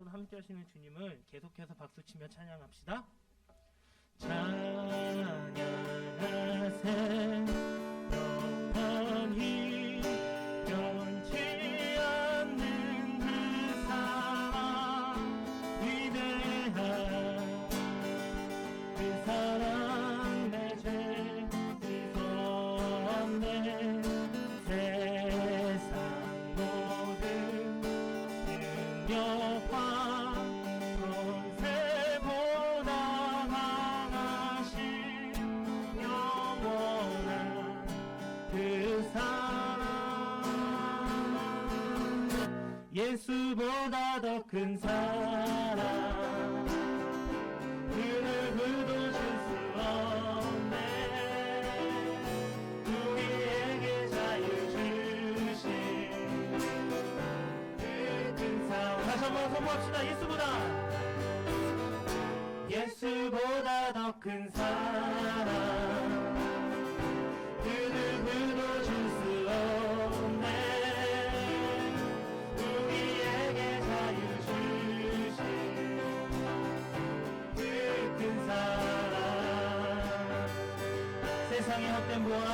함께 하시는 주님을 계속해서 박수치며 찬양합시다. 찬양하세 영원히 변치 않는 그 사랑 위대한 그 사랑 내 죄 씻었네 세상 모든 능력과 권세보다 강하신 영원한 그 사랑 예수보다 더 큰 사랑 그 누구도 줄 수 없네 우리에게 자유 주신 그 큰 사랑 다시 한번 선포합시다. 예수보다 더 큰 사랑 그 누구도 줄 수 없네 우리에게 자유 주신 그 큰 사랑 세상의 헛된 보아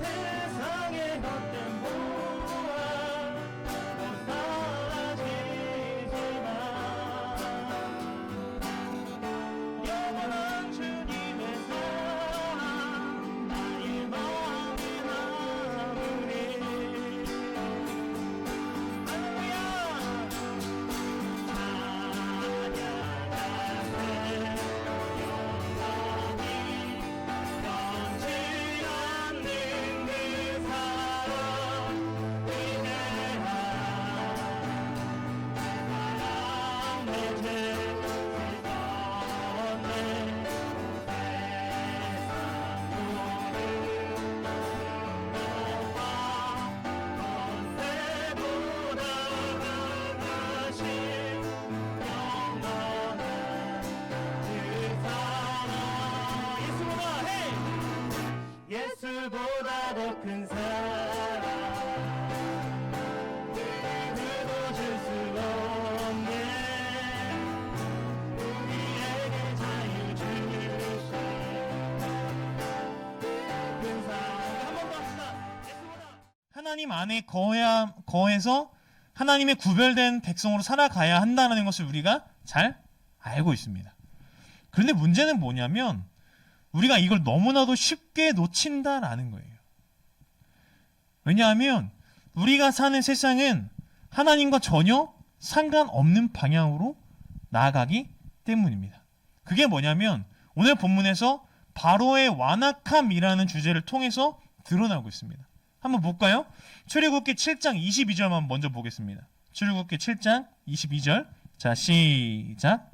세상의 헛된 보아 못 사라지지만 영원한 주님의 사랑 나의 마음의 마무리 할렐루야 찬양하세 영원히 변치 않는 그 사랑 위대한 사랑 내 죄 씻었네 예수보다 더 큰 사랑 누구도 줄 수 없네 우리에게 자유 주신 큰 사랑 한 번 더 합시다. 예수보다 하나님 안에 거해서 하나님의 구별된 백성으로 살아가야 한다는 것을 우리가 잘 알고 있습니다. 그런데 문제는 뭐냐면 우리가 이걸 너무나도 쉽게 놓친다라는 거예요. 왜냐하면 우리가 사는 세상은 하나님과 전혀 상관없는 방향으로 나아가기 때문입니다. 그게 뭐냐면 오늘 본문에서 바로의 완악함이라는 주제를 통해서 드러나고 있습니다. 한번 볼까요? 출애굽기 7장 22절만 먼저 보겠습니다. 출애굽기 7장 22절. 자, 시작.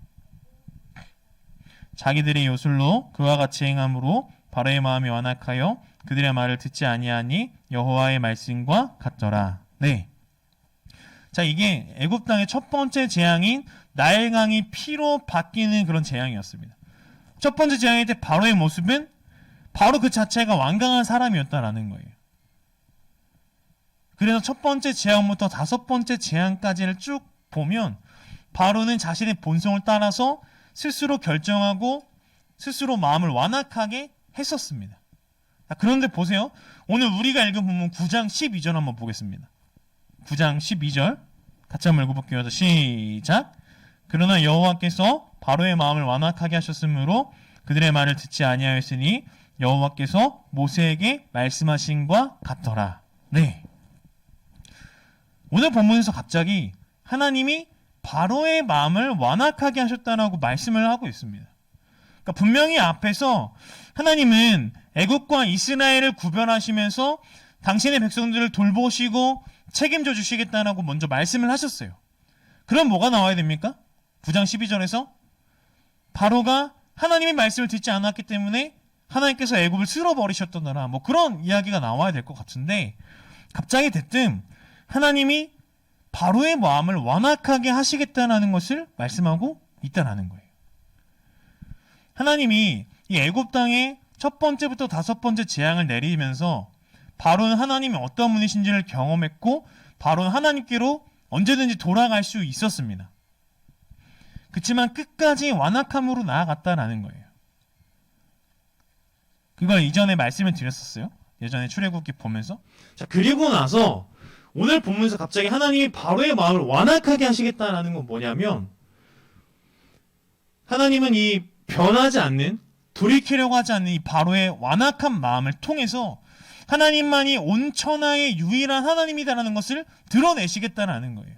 자기들의 요술로 그와 같이 행함으로 바로의 마음이 완악하여 그들의 말을 듣지 아니하니 여호와의 말씀과 같더라. 네. 자, 이게 애굽 땅의 첫 번째 재앙인 나일강이 피로 바뀌는 그런 재앙이었습니다. 첫 번째 재앙일 때 바로의 모습은 바로 그 자체가 완강한 사람이었다라는 거예요. 그래서 첫 번째 재앙부터 다섯 번째 재앙까지를 쭉 보면 바로는 자신의 본성을 따라서 스스로 결정하고 스스로 마음을 완악하게 했었습니다. 그런데 보세요. 오늘 우리가 읽은 본문 9장 12절 한번 보겠습니다. 9장 12절 같이 한번 읽어볼게요. 시작. 그러나 여호와께서 바로의 마음을 완악하게 하셨으므로 그들의 말을 듣지 아니하였으니 여호와께서 모세에게 말씀하신과 같더라. 네. 오늘 본문에서 갑자기 하나님이 바로의 마음을 완악하게 하셨다라고 말씀을 하고 있습니다. 그러니까 분명히 앞에서 하나님은 애굽과 이스라엘을 구별하시면서 당신의 백성들을 돌보시고 책임져 주시겠다라고 먼저 말씀을 하셨어요. 그럼 뭐가 나와야 됩니까? 9장 12절에서 바로가 하나님의 말씀을 듣지 않았기 때문에 하나님께서 애굽을 쓸어버리셨더라. 뭐 그런 이야기가 나와야 될 것 같은데 갑자기 대뜸 하나님이 바로의 마음을 완악하게 하시겠다는 것을 말씀하고 있다는 거예요. 하나님이 이 애굽 땅에 첫 번째부터 다섯 번째 재앙을 내리면서 바로는 하나님이 어떤 분이신지를 경험했고 바로는 하나님께로 언제든지 돌아갈 수 있었습니다. 그렇지만 끝까지 완악함으로 나아갔다라는 거예요. 그걸 이전에 말씀을 드렸었어요. 예전에 출애굽기 보면서. 자, 그리고 나서 오늘 본문에서 갑자기 하나님이 바로의 마음을 완악하게 하시겠다라는 건 뭐냐면, 하나님은 이 변하지 않는, 돌이키려고 하지 않는 이 바로의 완악한 마음을 통해서 하나님만이 온 천하의 유일한 하나님이다라는 것을 드러내시겠다라는 거예요.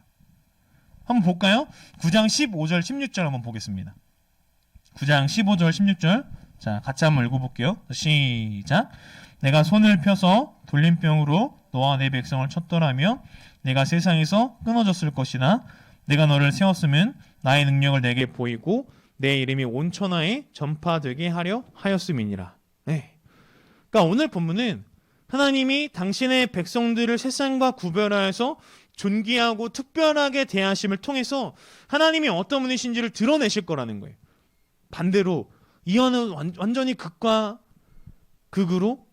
한번 볼까요? 9장 15절 16절 한번 보겠습니다. 9장 15절 16절. 자, 같이 한번 읽어볼게요. 시작. 내가 손을 펴서 돌림병으로 너와 내 백성을 쳤더라며 내가 세상에서 끊어졌을 것이나 내가 너를 세웠으면 나의 능력을 내게 보이고 내 이름이 온 천하에 전파되게 하려 하였음이니라. 네. 그러니까 오늘 본문은 하나님이 당신의 백성들을 세상과 구별하여서 존귀하고 특별하게 대하심을 통해서 하나님이 어떤 분이신지를 드러내실 거라는 거예요. 반대로 이어는 완전히 극과 극으로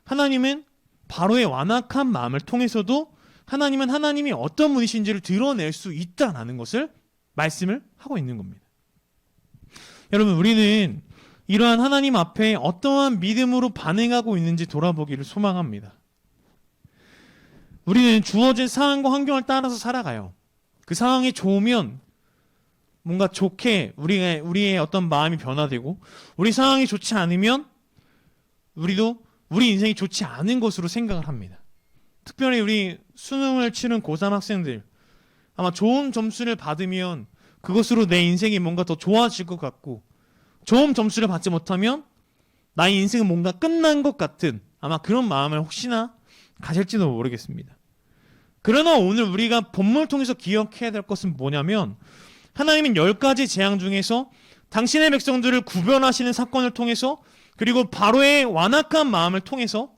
하나님은 바로의 완악한 마음을 통해서도 하나님은 하나님이 어떤 분이신지를 드러낼 수 있다는 것을 말씀을 하고 있는 겁니다. 여러분, 우리는 이러한 하나님 앞에 어떠한 믿음으로 반응하고 있는지 돌아보기를 소망합니다. 우리는 주어진 상황과 환경을 따라서 살아가요. 그 상황이 좋으면 뭔가 좋게 우리의 어떤 마음이 변화되고, 우리 상황이 좋지 않으면 우리도 우리 인생이 좋지 않은 것으로 생각을 합니다. 특별히 우리 수능을 치른 고3 학생들, 아마 좋은 점수를 받으면 그것으로 내 인생이 뭔가 더 좋아질 것 같고, 좋은 점수를 받지 못하면 나의 인생은 뭔가 끝난 것 같은 아마 그런 마음을 혹시나 가질지도 모르겠습니다. 그러나 오늘 우리가 본문을 통해서 기억해야 될 것은 뭐냐면, 하나님은 10가지 재앙 중에서 당신의 백성들을 구별하시는 사건을 통해서, 그리고 바로의 완악한 마음을 통해서,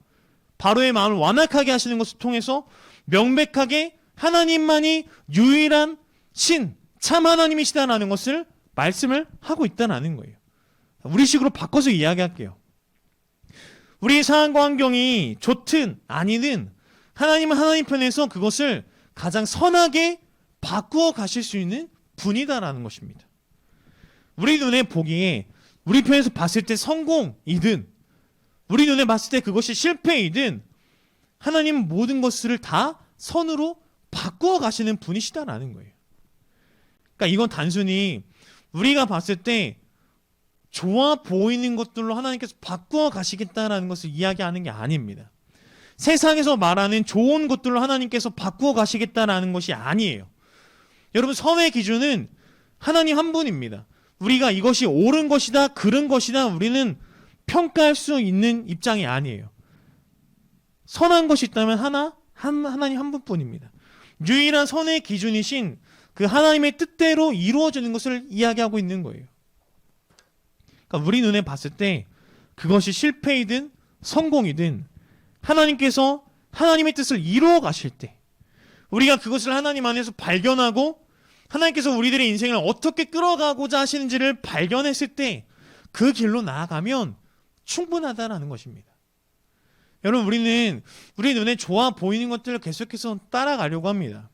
바로의 마음을 완악하게 하시는 것을 통해서 명백하게 하나님만이 유일한 신, 참 하나님이시다라는 것을 말씀을 하고 있다는 거예요. 우리 식으로 바꿔서 이야기할게요. 우리 상황과 환경이 좋든 아니든 하나님은 하나님 편에서 그것을 가장 선하게 바꾸어 가실 수 있는 분이다라는 것입니다. 우리 눈에 보기에, 우리 편에서 봤을 때 성공이든 우리 눈에 봤을 때 그것이 실패이든 하나님은 모든 것을 다 선으로 바꾸어 가시는 분이시다라는 거예요. 그러니까 이건 단순히 우리가 봤을 때 좋아 보이는 것들로 하나님께서 바꾸어 가시겠다라는 것을 이야기하는 게 아닙니다. 세상에서 말하는 좋은 것들로 하나님께서 바꾸어 가시겠다라는 것이 아니에요. 여러분, 선의 기준은 하나님 한 분입니다. 우리가 이것이 옳은 것이다, 그른 것이다 우리는 평가할 수 있는 입장이 아니에요. 선한 것이 있다면 하나님 한 분뿐입니다. 유일한 선의 기준이신 그 하나님의 뜻대로 이루어지는 것을 이야기하고 있는 거예요. 그러니까 우리 눈에 봤을 때 그것이 실패이든 성공이든 하나님께서 하나님의 뜻을 이루어 가실 때, 우리가 그것을 하나님 안에서 발견하고 하나님께서 우리들의 인생을 어떻게 끌어가고자 하시는지를 발견했을 때 그 길로 나아가면 충분하다라는 것입니다. 여러분, 우리는 우리 눈에 좋아 보이는 것들을 계속해서 따라가려고 합니다.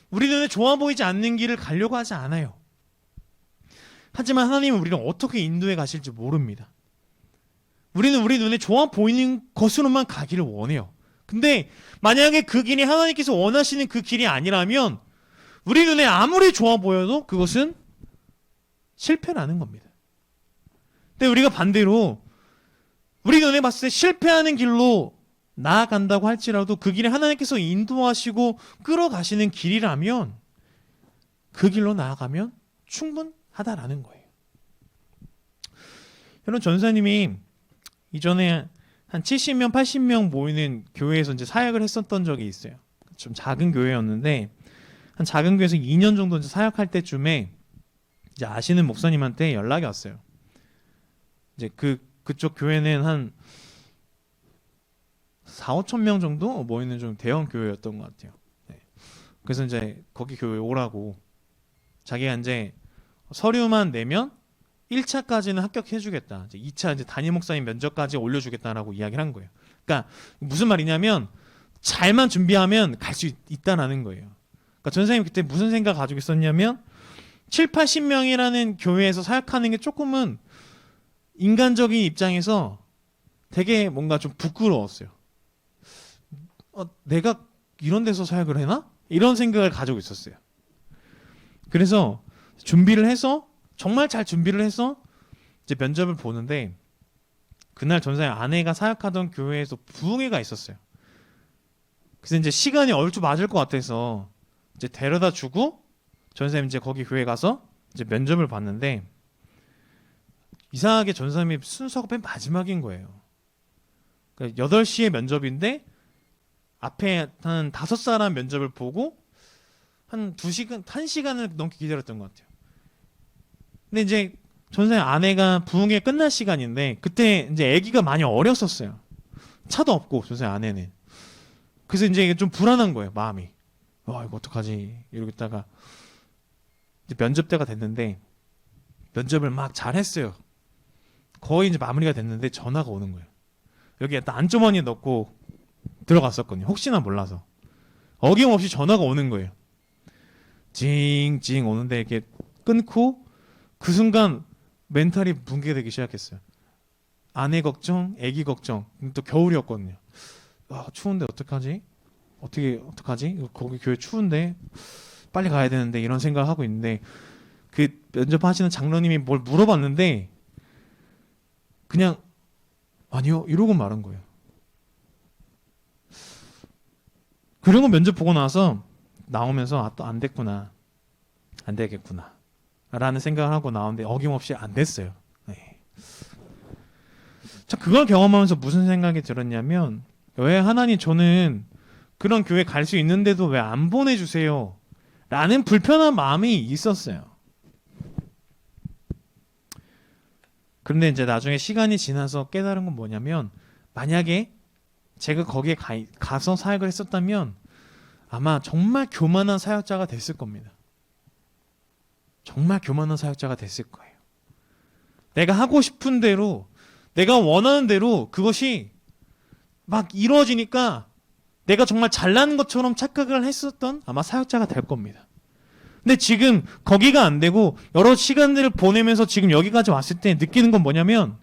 우리 눈에 좋아 보이지 않는 길을 가려고 하지 않아요. 하지만 하나님은 우리를 어떻게 인도해 가실지 모릅니다. 우리는 우리 눈에 좋아 보이는 것으로만 가기를 원해요. 근데 만약에 그 길이 하나님께서 원하시는 그 길이 아니라면 우리 눈에 아무리 좋아 보여도 그것은 실패라는 겁니다. 근데 우리가 반대로 우리 눈에 봤을 때 실패하는 길로 나아간다고 할지라도 그 길에 하나님께서 인도하시고 끌어가시는 길이라면 그 길로 나아가면 충분하다라는 거예요. 여러분, 전사님이 이전에 한 70명, 80명 모이는 교회에서 이제 사역을 했었던 적이 있어요. 좀 작은 교회였는데 한 작은 교회에서 2년 정도 이제 사역할 때쯤에 이제 아시는 목사님한테 연락이 왔어요. 이제 그쪽 교회는 한 4, 5천 명 정도 모이는 좀 대형 교회였던 것 같아요. 네. 그래서 이제 거기 교회 오라고, 자기가 이제 서류만 내면 1차까지는 합격해주겠다, 이제 2차 이제 담임 목사님 면접까지 올려주겠다라고 이야기를 한 거예요. 그러니까 무슨 말이냐면 잘만 준비하면 갈 수 있다라는 거예요. 그러니까 전사님이 그때 무슨 생각 가지고 있었냐면 7, 80명이라는 교회에서 사역하는 게 조금은 인간적인 입장에서 되게 뭔가 좀 부끄러웠어요. 내가 이런 데서 사역을 해나? 이런 생각을 가지고 있었어요. 그래서 준비를 해서 정말 잘 준비를 해서 이제 면접을 보는데 그날 전사의 아내가 사역하던 교회에서 부흥회가 있었어요. 그래서 이제 시간이 얼추 맞을 것 같아서 이제 데려다 주고 전사님 이제 거기 교회 가서 이제 면접을 봤는데 이상하게 전사님이 순서가 맨 마지막인 거예요. 그러니까 8시에 면접인데 앞에 한 5사람 면접을 보고 한 2시간, 1시간을 넘게 기다렸던 것 같아요. 근데 이제 전사님 아내가 부흥회 끝날 시간인데 그때 이제 아기가 많이 어렸었어요. 차도 없고 전사님 아내는. 그래서 이제 이게 좀 불안한 거예요, 마음이. 이거 어떡하지? 이러고 있다가 이제 면접 때가 됐는데 면접을 막 잘했어요. 거의 이제 마무리가 됐는데 전화가 오는 거예요. 여기에 딱 안주머니에 넣고 들어갔었거든요. 혹시나 몰라서. 어김없이 전화가 오는 거예요. 징징 오는데 이렇게 끊고 그 순간 멘탈이 붕괴되기 시작했어요. 아내 걱정, 아기 걱정. 또 겨울이었거든요. 추운데 어떡하지? 어떡하지? 거기 교회 추운데 빨리 가야 되는데 이런 생각을 하고 있는데 그 면접하시는 장로님이 뭘 물어봤는데 그냥 아니요 이러고 말한 거예요. 그리고 면접 보고 나서 나오면서 또 안 됐구나. 안 되겠구나. 라는 생각을 하고 나오는데 어김없이 안 됐어요. 네. 자, 그걸 경험하면서 무슨 생각이 들었냐면 왜 하나님 저는 그런 교회 갈 수 있는데도 왜 안 보내주세요? 라는 불편한 마음이 있었어요. 그런데 이제 나중에 시간이 지나서 깨달은 건 뭐냐면 만약에 제가 거기에 가서 사역을 했었다면 아마 정말 교만한 사역자가 됐을 겁니다. 정말 교만한 사역자가 됐을 거예요. 내가 하고 싶은 대로 내가 원하는 대로 그것이 막 이루어지니까 내가 정말 잘나는 것처럼 착각을 했었던 아마 사역자가 될 겁니다. 근데 지금 거기가 안 되고 여러 시간들을 보내면서 지금 여기까지 왔을 때 느끼는 건 뭐냐면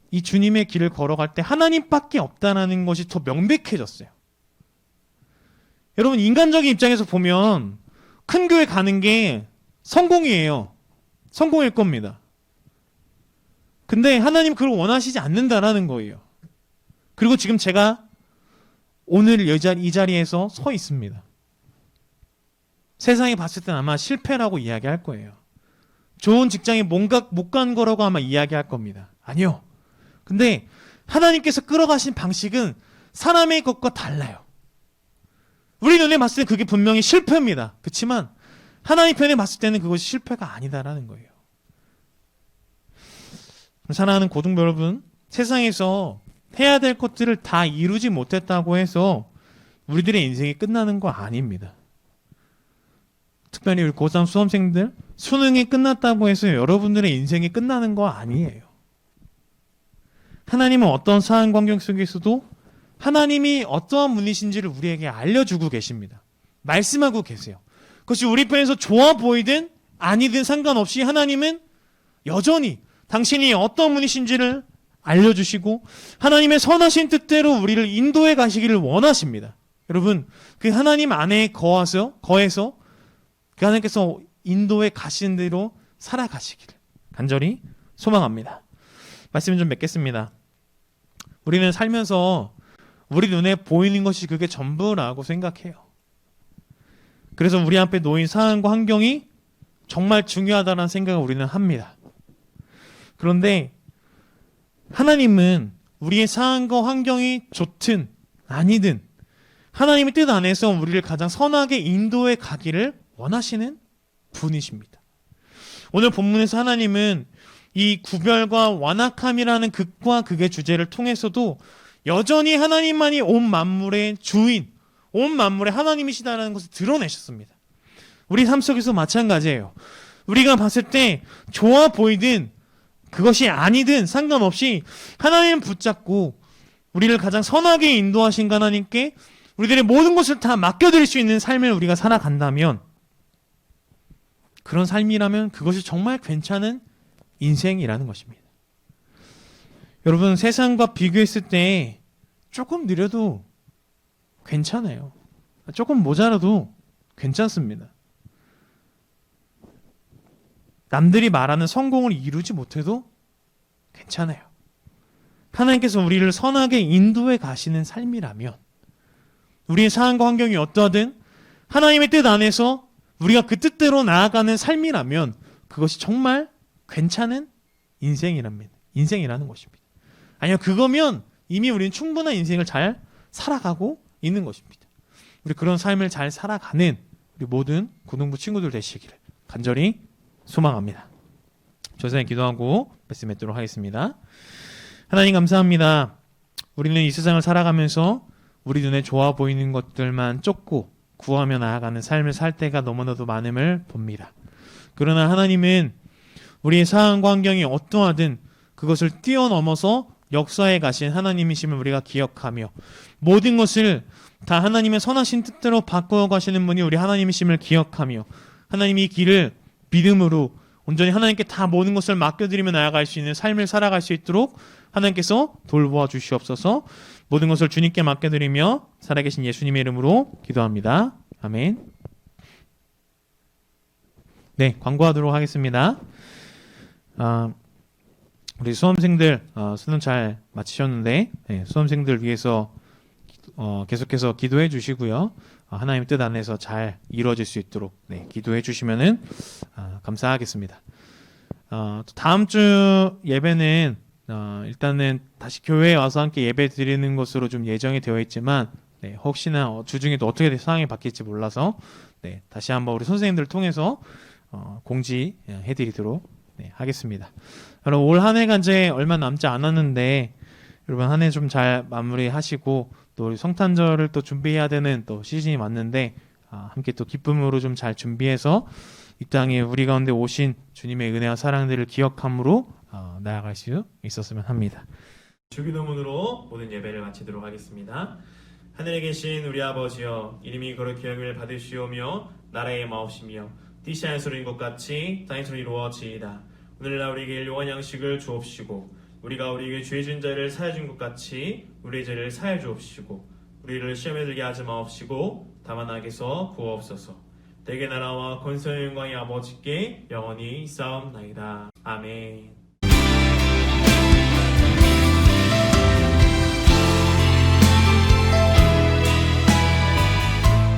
이 주님의 길을 걸어갈 때 하나님밖에 없다는 것이 더 명백해졌어요. 여러분 인간적인 입장에서 보면 큰 교회 가는 게 성공이에요. 성공일 겁니다. 근데 하나님 그걸 원하시지 않는다라는 거예요. 그리고 지금 제가 오늘 이 자리에서 서 있습니다. 세상이 봤을 땐 아마 실패라고 이야기할 거예요. 좋은 직장에 뭔가 못 간 거라고 아마 이야기할 겁니다. 아니요. 근데 하나님께서 끌어가신 방식은 사람의 것과 달라요. 우리 눈에 봤을 때 그게 분명히 실패입니다. 그렇지만 하나님 편에 봤을 때는 그것이 실패가 아니다라는 거예요. 사랑하는 고등부 여러분, 세상에서 해야 될 것들을 다 이루지 못했다고 해서 우리들의 인생이 끝나는 거 아닙니다. 특별히 우리 고3 수험생들 수능이 끝났다고 해서 여러분들의 인생이 끝나는 거 아니에요. 하나님은 어떤 상황 환경 속에서도 하나님이 어떠한 분이신지를 우리에게 알려주고 계십니다. 말씀하고 계세요. 그것이 우리 편에서 좋아 보이든 아니든 상관없이 하나님은 여전히 당신이 어떤 분이신지를 알려주시고 하나님의 선하신 뜻대로 우리를 인도해 가시기를 원하십니다. 여러분 그 하나님 안에 거해서 그 하나님께서 인도해 가시는 대로 살아가시기를 간절히 소망합니다. 말씀을 좀 맺겠습니다. 우리는 살면서 우리 눈에 보이는 것이 그게 전부라고 생각해요. 그래서 우리 앞에 놓인 상황과 환경이 정말 중요하다는 생각을 우리는 합니다. 그런데 하나님은 우리의 상황과 환경이 좋든 아니든 하나님의 뜻 안에서 우리를 가장 선하게 인도해 가기를 원하시는 분이십니다. 오늘 본문에서 하나님은 이 구별과 완악함이라는 극과 극의 주제를 통해서도 여전히 하나님만이 온 만물의 주인, 온 만물의 하나님이시다라는 것을 드러내셨습니다. 우리 삶 속에서 마찬가지예요. 우리가 봤을 때 좋아 보이든 그것이 아니든 상관없이 하나님 붙잡고 우리를 가장 선하게 인도하신 하나님께 우리들의 모든 것을 다 맡겨드릴 수 있는 삶을 우리가 살아간다면, 그런 삶이라면 그것이 정말 괜찮은 인생이라는 것입니다. 여러분, 세상과 비교했을 때 조금 느려도 괜찮아요. 조금 모자라도 괜찮습니다. 남들이 말하는 성공을 이루지 못해도 괜찮아요. 하나님께서 우리를 선하게 인도해 가시는 삶이라면, 우리의 상황과 환경이 어떠하든 하나님의 뜻 안에서 우리가 그 뜻대로 나아가는 삶이라면 그것이 정말 괜찮은 인생이라는 것입니다. 아니요, 그거면 이미 우리는 충분한 인생을 잘 살아가고 있는 것입니다. 우리 그런 삶을 잘 살아가는 우리 모든 고등부 친구들 되시기를 간절히 소망합니다. 조선에 기도하고 말씀 맺도록 하겠습니다. 하나님 감사합니다. 우리는 이 세상을 살아가면서 우리 눈에 좋아 보이는 것들만 쫓고 구하며 나아가는 삶을 살 때가 너무나도 많음을 봅니다. 그러나 하나님은 우리의 상황과 환경이 어떠하든 그것을 뛰어넘어서 역사에 가신 하나님이심을 우리가 기억하며, 모든 것을 다 하나님의 선하신 뜻대로 바꾸어 가시는 분이 우리 하나님이심을 기억하며, 하나님이 이 길을 믿음으로 온전히 하나님께 다 모든 것을 맡겨드리며 나아갈 수 있는 삶을 살아갈 수 있도록 하나님께서 돌보아 주시옵소서. 모든 것을 주님께 맡겨드리며 살아계신 예수님의 이름으로 기도합니다. 아멘. 네, 광고하도록 하겠습니다. 우리 수험생들 수능 잘 마치셨는데, 수험생들 위해서 계속해서 기도해 주시고요. 하나님 뜻 안에서 잘 이루어질 수 있도록 기도해 주시면은 감사하겠습니다. 다음 주 예배는 일단은 다시 교회에 와서 함께 예배 드리는 것으로 좀 예정이 되어 있지만, 혹시나 주중에도 어떻게 상황이 바뀔지 몰라서 다시 한번 우리 선생님들을 통해서 공지해 드리도록 하겠습니다. 여러분, 올 한 해가 이제 얼마 남지 않았는데, 여러분 한 해 좀 잘 마무리하시고, 또 우리 성탄절을 또 준비해야 되는 또 시즌이 왔는데, 함께 또 기쁨으로 좀 잘 준비해서 이 땅에 우리 가운데 오신 주님의 은혜와 사랑들을 기억함으로 나아갈 수 있었으면 합니다. 주기도문으로 모든 예배를 마치도록 하겠습니다. 하늘에 계신 우리 아버지여, 이름이 거룩히 여김을 받으시오며 나라의 마옵시며 뜻이 하늘에서 이룬 것 같이 땅에서 이루어지이다. 오늘날 우리에게 일용할 양식을 주옵시고, 우리가 우리에게 죄 지은 자를 사하여 준 것 같이 우리의 죄를 사하여 주옵시고, 우리를 시험에 들게 하지 마옵시고 다만 악에서 구하옵소서. 대개 나라와 권세와 영광이 아버지께 영원히 있사옵나이다. 아멘.